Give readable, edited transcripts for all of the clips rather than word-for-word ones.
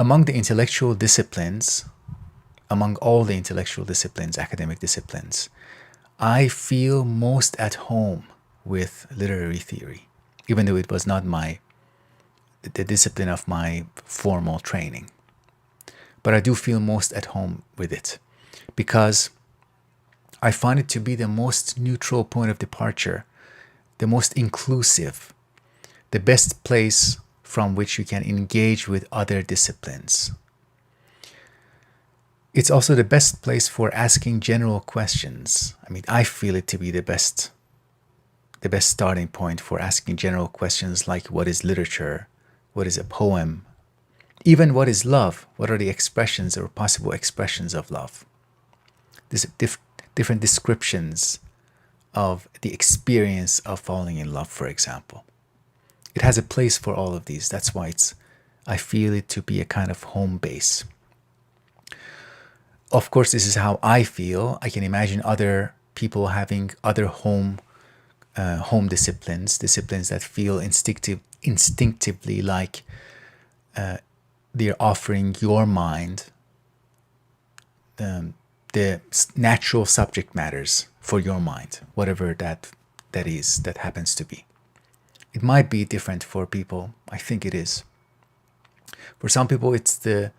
among the intellectual disciplines, among all the intellectual disciplines, academic disciplines, I feel most at home with literary theory, even though it was not the discipline of my formal training. But I do feel most at home with it because I find it to be the most neutral point of departure, the most inclusive, the best place from which you can engage with other disciplines. It's also the best place for asking general questions. I mean, I feel it to be the best starting point for asking general questions like what is literature, what is a poem, even what is love, what are the expressions or possible expressions of love. There's different descriptions of the experience of falling in love, for example. It has a place for all of these. That's why I feel it to be a kind of home base. Of course, this is how I feel. I can imagine other people having other home disciplines that feel instinctively like they're offering your mind the natural subject matters for your mind, whatever that happens to be. It might be different for people. I think it is. For some people, it's the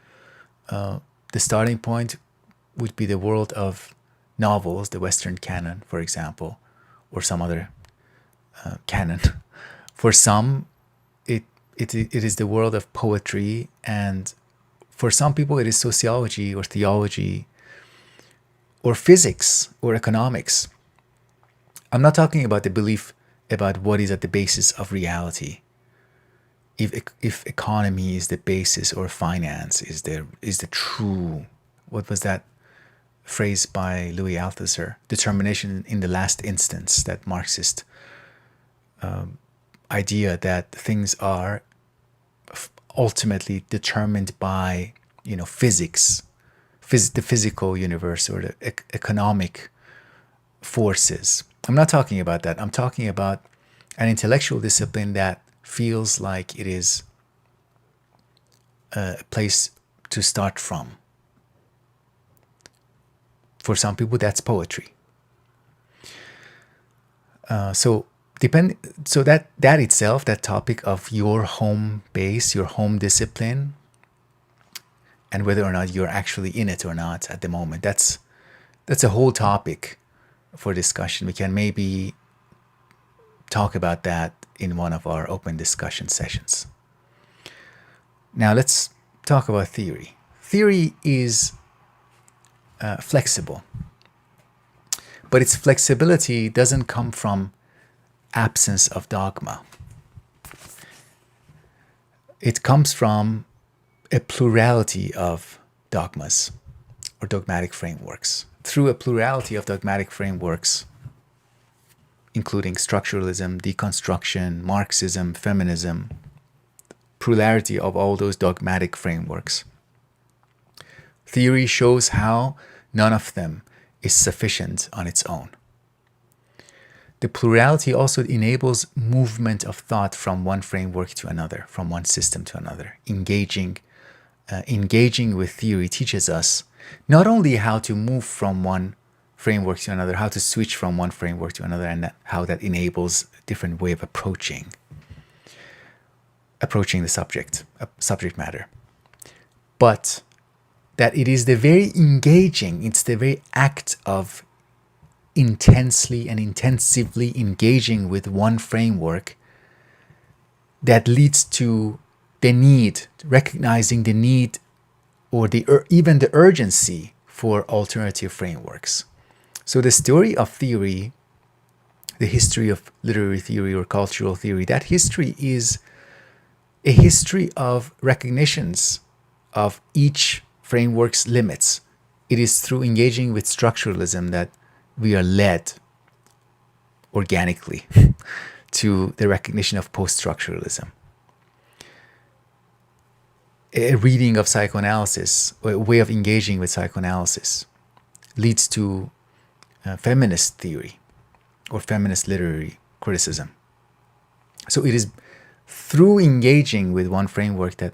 starting point would be the world of novels, the Western canon, for example, or some other canon. For some, it is the world of poetry, and for some people, it is sociology or theology or physics or economics. I'm not talking about the belief about what is at the basis of reality. If economy is the basis or finance is the true, what was that phrase by Louis Althusser? Determination in the last instance, that Marxist idea that things are ultimately determined by physics, the physical universe or the economic forces. I'm not talking about that. I'm talking about an intellectual discipline that feels like it is a place to start from. For some people, that's poetry. So that itself, that topic of your home base, your home discipline, and whether or not you're actually in it or not at the moment, that's a whole topic for discussion. We can maybe talk about that in one of our open discussion sessions. Now let's talk about theory. Theory is flexible, but its flexibility doesn't come from absence of dogma. It comes from a plurality of dogmas or dogmatic frameworks. Through a plurality of dogmatic frameworks, including structuralism, deconstruction, Marxism, feminism, plurality of all those dogmatic frameworks, theory shows how none of them is sufficient on its own. The plurality also enables movement of thought from one framework to another, from one system to another. Engaging with theory teaches us not only how to move from one framework to another, how to switch from one framework to another, and how that enables a different way of approaching the subject matter, but that it is the very engaging, it's the very act of intensely and intensively engaging with one framework that leads to the need, recognizing the need or even the urgency for alternative frameworks. So the story of theory, the history of literary theory or cultural theory, that history is a history of recognitions of each framework's limits. It is through engaging with structuralism that we are led organically to the recognition of post-structuralism. A reading of psychoanalysis, or a way of engaging with psychoanalysis, leads to feminist theory or feminist literary criticism. So it is through engaging with one framework that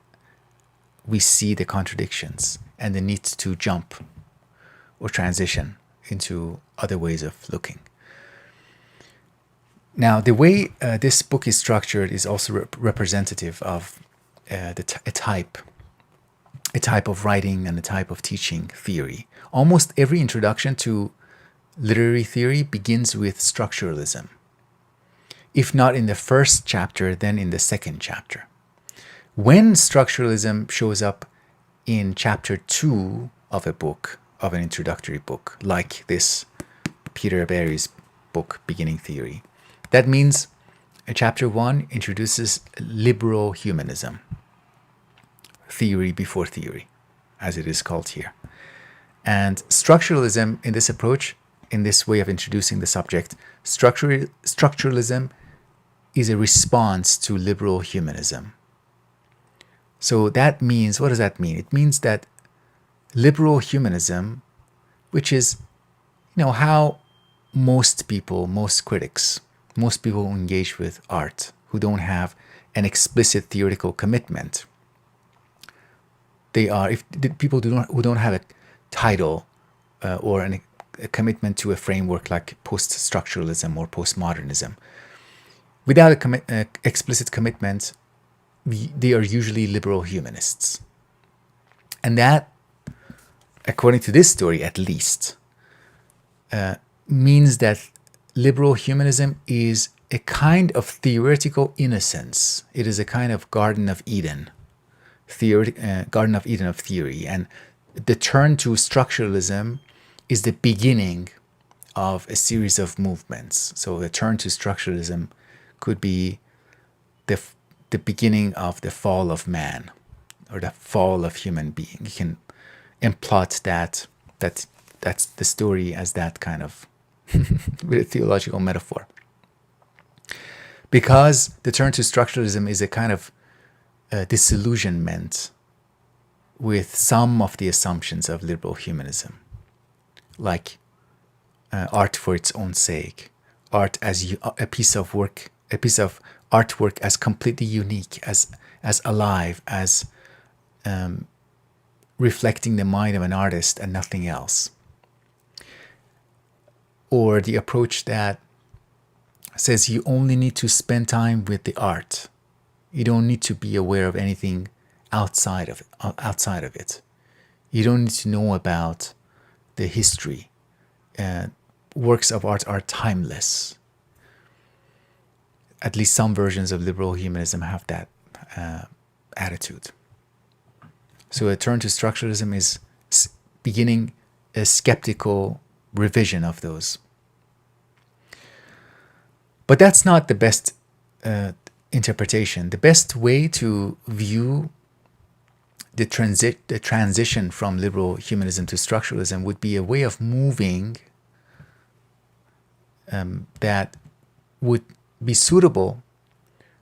we see the contradictions and the need to jump or transition into other ways of looking. Now, the way this book is structured is also representative of a type of writing and a type of teaching theory. Almost every introduction to literary theory begins with structuralism. If not in the first chapter, then in the second chapter. When structuralism shows up in chapter 2 of a book, of an introductory book, like this Peter Berry's book, Beginning Theory, that means chapter 1 introduces liberal humanism, theory before theory, as it is called here. And structuralism, in this approach, in this way of introducing the subject, structuralism is a response to liberal humanism. So that means, what does that mean? It means that liberal humanism, which is, how most people, most critics, most people who engage with art, who don't have an explicit theoretical commitment, they are, if the people who don't have a title or a commitment to a framework like post-structuralism or postmodernism, without an explicit commitment, they are usually liberal humanists. And that, according to this story at least, means that liberal humanism is a kind of theoretical innocence. It is a kind of Garden of Eden, Garden of Eden of theory. And the turn to structuralism is the beginning of a series of movements. So the turn to structuralism could be the beginning of the fall of man, or the fall of human being. You can implot that's the story as that kind of with a theological metaphor. Because the turn to structuralism is a kind of disillusionment with some of the assumptions of liberal humanism, like art for its own sake, art as a piece of work, a piece of artwork as completely unique, as alive, as reflecting the mind of an artist and nothing else. Or the approach that says you only need to spend time with the art. You don't need to be aware of anything outside of it. You don't need to know about the history. Works of art are timeless. At least some versions of liberal humanism have that attitude. So a turn to structuralism is beginning a skeptical revision of those. But that's not the best interpretation. The best way to view the transition from liberal humanism to structuralism would be a way of moving that would be suitable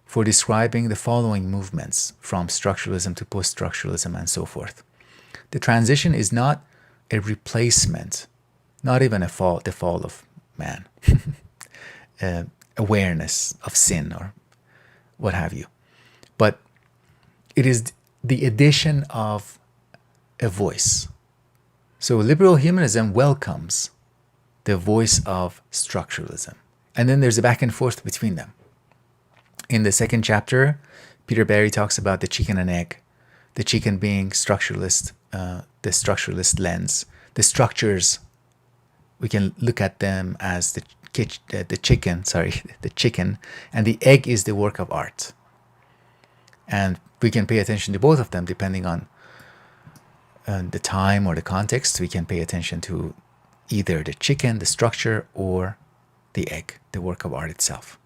for describing the following movements from structuralism to post-structuralism and so forth. The transition is not a replacement, not even the fall of man, awareness of sin or what have you, but it is the addition of a voice. So liberal humanism welcomes the voice of structuralism. And then there's a back and forth between them. In the second chapter, Peter Berry talks about the chicken and egg, the chicken being structuralist, the structuralist lens. The structures, we can look at them as the chicken, and the egg is the work of art. And we can pay attention to both of them depending on the time or the context. We can pay attention to either the chicken, the structure, or the egg, the work of art itself.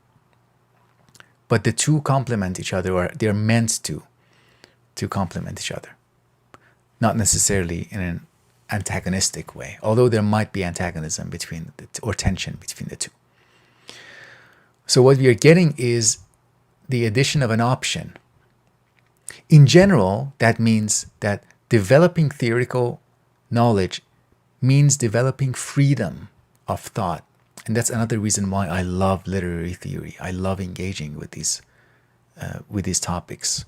But the two complement each other, or they're meant to complement each other. Not necessarily in an antagonistic way, although there might be antagonism between or tension between the two. So what we are getting is the addition of an option. In general, that means that developing theoretical knowledge means developing freedom of thought. And that's another reason why I love literary theory. I love engaging with these topics.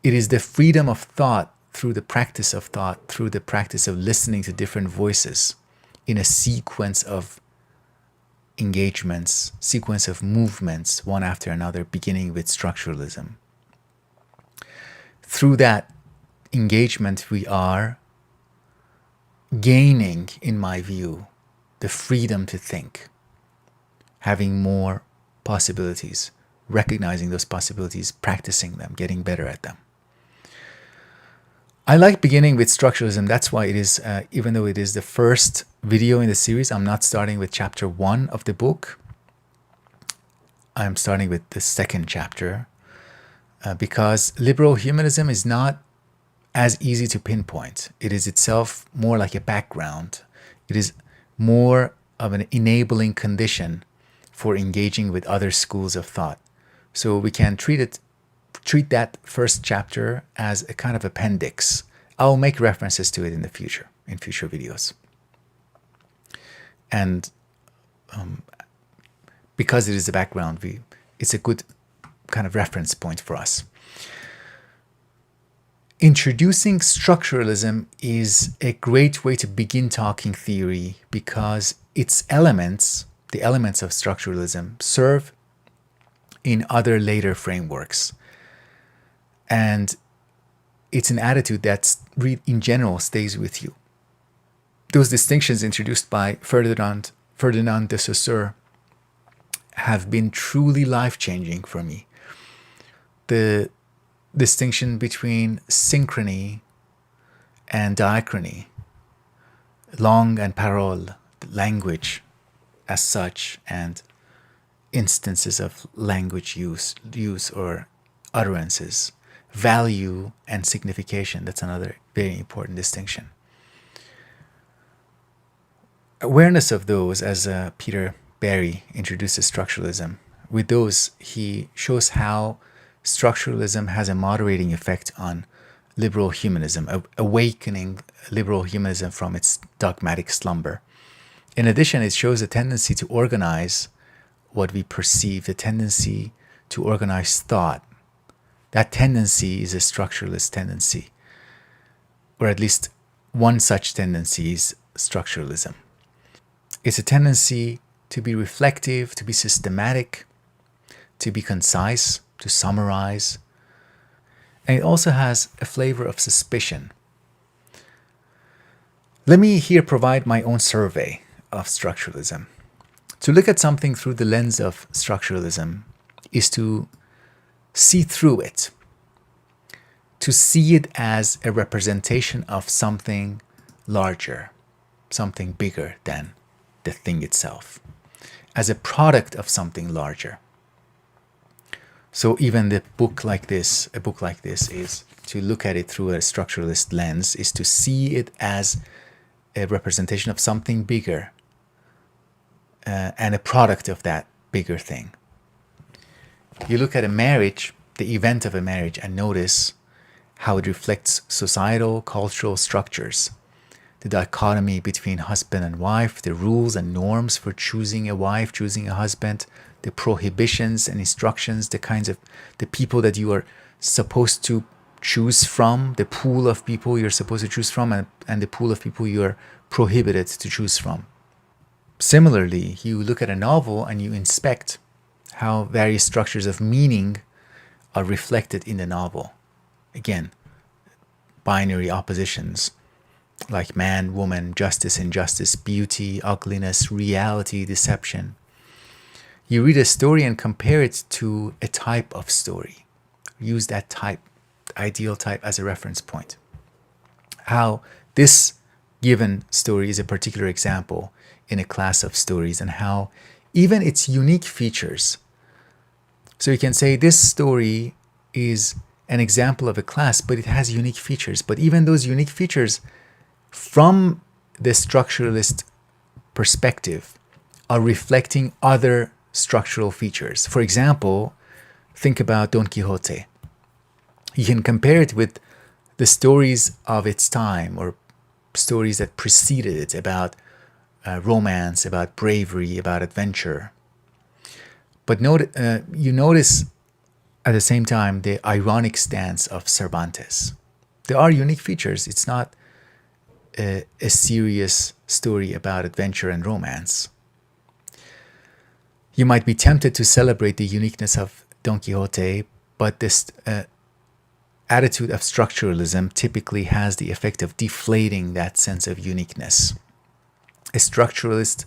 It is the freedom of thought through the practice of thought, through the practice of listening to different voices in a sequence of engagements, sequence of movements, one after another, beginning with structuralism. Through that engagement, we are gaining, in my view, the freedom to think, having more possibilities, recognizing those possibilities, practicing them, getting better at them. I like beginning with structuralism. That's why it is, even though it is the first video in the series, I'm not starting with chapter 1 of the book. I'm starting with the second chapter because liberal humanism is not as easy to pinpoint. It is itself more like a background. It is more of an enabling condition for engaging with other schools of thought. So we can treat that first chapter as a kind of appendix. I'll make references to it in the future, in future videos. And because it is a background, it's a good kind of reference point for us. Introducing structuralism is a great way to begin talking theory because its elements, the elements of structuralism, serve in other later frameworks. And it's an attitude that in general stays with you. Those distinctions introduced by Ferdinand de Saussure have been truly life-changing for me. The distinction between synchrony and diachrony, langue and parole, language as such, and instances of language use or utterances, value and signification. That's another very important distinction. Awareness of those, as Peter Barry introduces structuralism, with those he shows how structuralism has a moderating effect on liberal humanism, awakening liberal humanism from its dogmatic slumber. In addition, it shows a tendency to organize what we perceive, a tendency to organize thought. That tendency is a structuralist tendency, or at least one such tendency is structuralism. It's a tendency to be reflective, to be systematic, to be concise, to summarize. And it also has a flavor of suspicion. Let me here provide my own survey of structuralism. To look at something through the lens of structuralism is to see through it, to see it as a representation of something larger, something bigger than the thing itself, as a product of something larger. So even a book like this is to look at it through a structuralist lens, is to see it as a representation of something bigger and a product of that bigger thing. You look at a marriage, the event of a marriage, and notice how it reflects societal, cultural structures, the dichotomy between husband and wife, the rules and norms for choosing a wife, choosing a husband, the prohibitions and instructions, the people that you are supposed to choose from, the pool of people you're supposed to choose from, and the pool of people you are prohibited to choose from. Similarly, you look at a novel and you inspect how various structures of meaning are reflected in the novel. Again, binary oppositions like man, woman, justice, injustice, beauty, ugliness, reality, deception. You read a story and compare it to a type of story. Use that type, ideal type, as a reference point. How this given story is a particular example in a class of stories, and how even its unique features. So you can say this story is an example of a class, but it has unique features. But even those unique features, from the structuralist perspective, are reflecting other structural features. For example, think about Don Quixote. You can compare it with the stories of its time, or stories that preceded it, about romance, about bravery, about adventure. But you notice at the same time, the ironic stance of Cervantes. There are unique features. It's not a serious story about adventure and romance. You might be tempted to celebrate the uniqueness of Don Quixote, but this attitude of structuralism typically has the effect of deflating that sense of uniqueness. A structuralist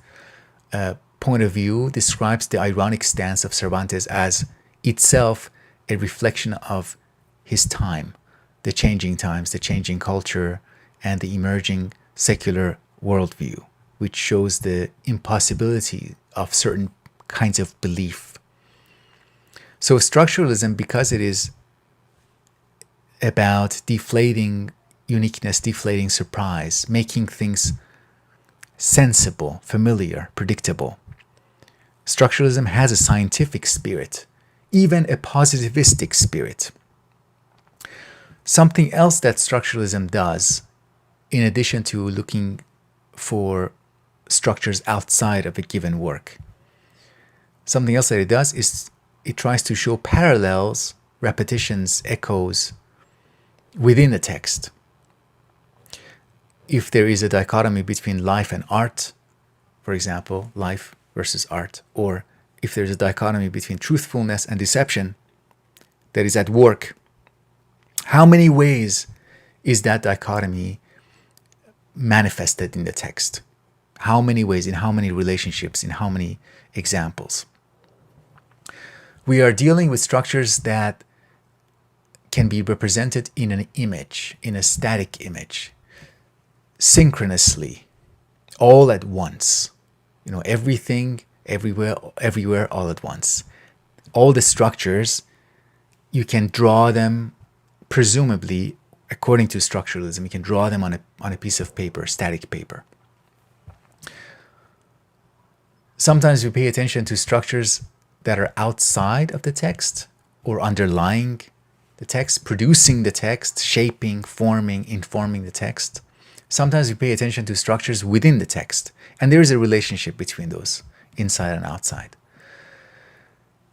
point of view describes the ironic stance of Cervantes as itself a reflection of his time, the changing times, the changing culture, and the emerging secular worldview, which shows the impossibility of certain kinds of belief. So structuralism, because it is about deflating uniqueness, deflating surprise, making things sensible, familiar, predictable. Structuralism has a scientific spirit, even a positivistic spirit. Something else that structuralism does, in addition to looking for structures outside of a given work, something else that it does is it tries to show parallels, repetitions, echoes within the text. If there is a dichotomy between life and art, for example, life versus art, or if there's a dichotomy between truthfulness and deception that is at work, how many ways is that dichotomy manifested in the text? How many ways, in how many relationships, in how many examples? We are dealing with structures that can be represented in an image, in a static image, synchronously, all at once. Everything, everywhere, all at once. All the structures, you can draw them, presumably, according to structuralism, you can draw them on a piece of paper, static paper. Sometimes we pay attention to structures that are outside of the text or underlying the text, producing the text, shaping, forming, informing the text. Sometimes we pay attention to structures within the text, and there is a relationship between those, inside and outside.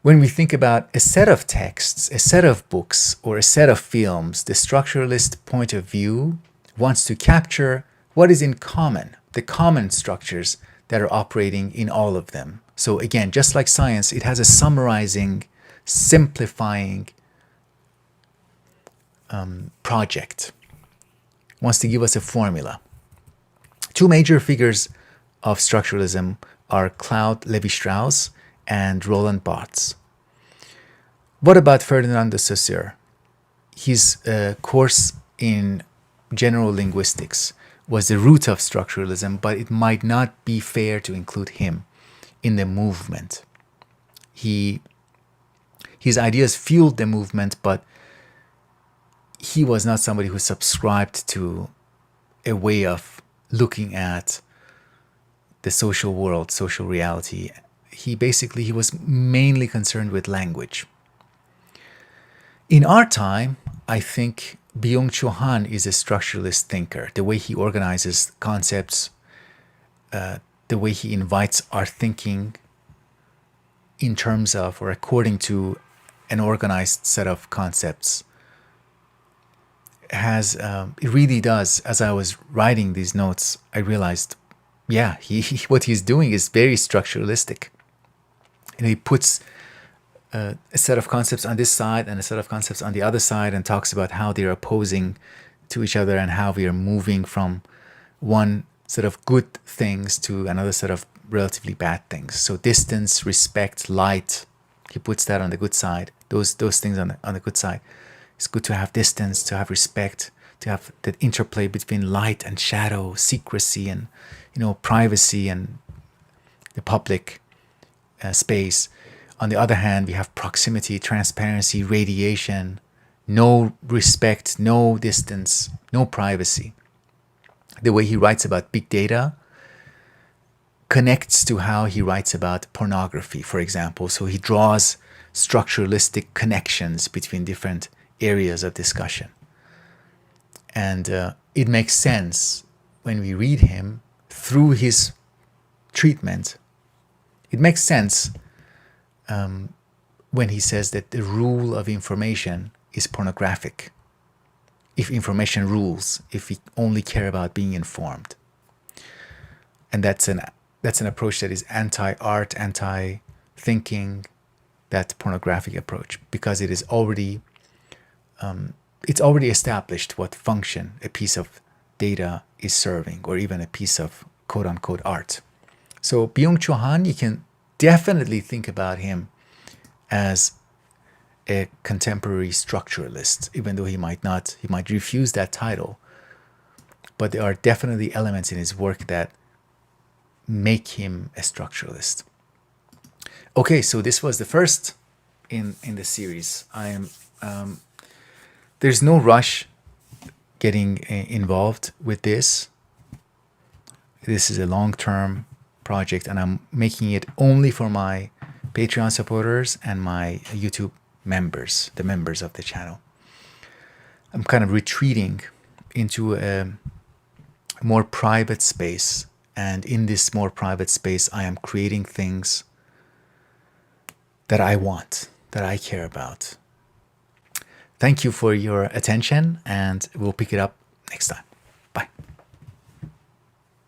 When we think about a set of texts, a set of books, or a set of films, the structuralist point of view wants to capture what is in common, the common structures that are operating in all of them. So again, just like science, it has a summarizing, simplifying project. It wants to give us a formula. Two major figures of structuralism are Claude Lévi-Strauss and Roland Barthes. What about Ferdinand de Saussure? His course in general linguistics was the root of structuralism, but it might not be fair to include him in the movement. His ideas fueled the movement, but he was not somebody who subscribed to a way of looking at the social world, social reality. He was mainly concerned with language. In our time, I think Byung-Chul Han is a structuralist thinker. The way he organizes concepts, the way he invites our thinking in terms of or according to an organized set of concepts it really does. As I was writing these notes, I realized, what he's doing is very structuralistic. He puts a set of concepts on this side and a set of concepts on the other side and talks about how they're opposing to each other and how we are moving from one set of good things to another set of relatively bad things. So distance, respect, light, he puts that on the good side. Those things on the good side. It's good to have distance, to have respect, to have that interplay between light and shadow, secrecy and privacy and the public space. On the other hand, we have proximity, transparency, radiation, no respect, no distance, no privacy. The way he writes about big data connects to how he writes about pornography, for example. So he draws structuralistic connections between different areas of discussion. And it makes sense when we read him through his treatment. It makes sense when he says that the rule of information is pornographic. If information rules, if we only care about being informed. And that's an approach that is anti-art, anti-thinking, that pornographic approach, because it is already it's already established what function a piece of data is serving, or even a piece of quote-unquote art. So Byung-Chul Han, you can definitely think about him as a contemporary structuralist, even though he might refuse that title. But there are definitely elements in his work that make him a structuralist. Okay, so this was the first in the series. There's no rush getting involved with this. This is a long-term project, and I'm making it only for my Patreon supporters and my YouTube members, the members of the channel. I'm kind of retreating into a more private space, and in this more private space, I am creating things that I want, that I care about. Thank you for your attention, and we'll pick it up next time. Bye.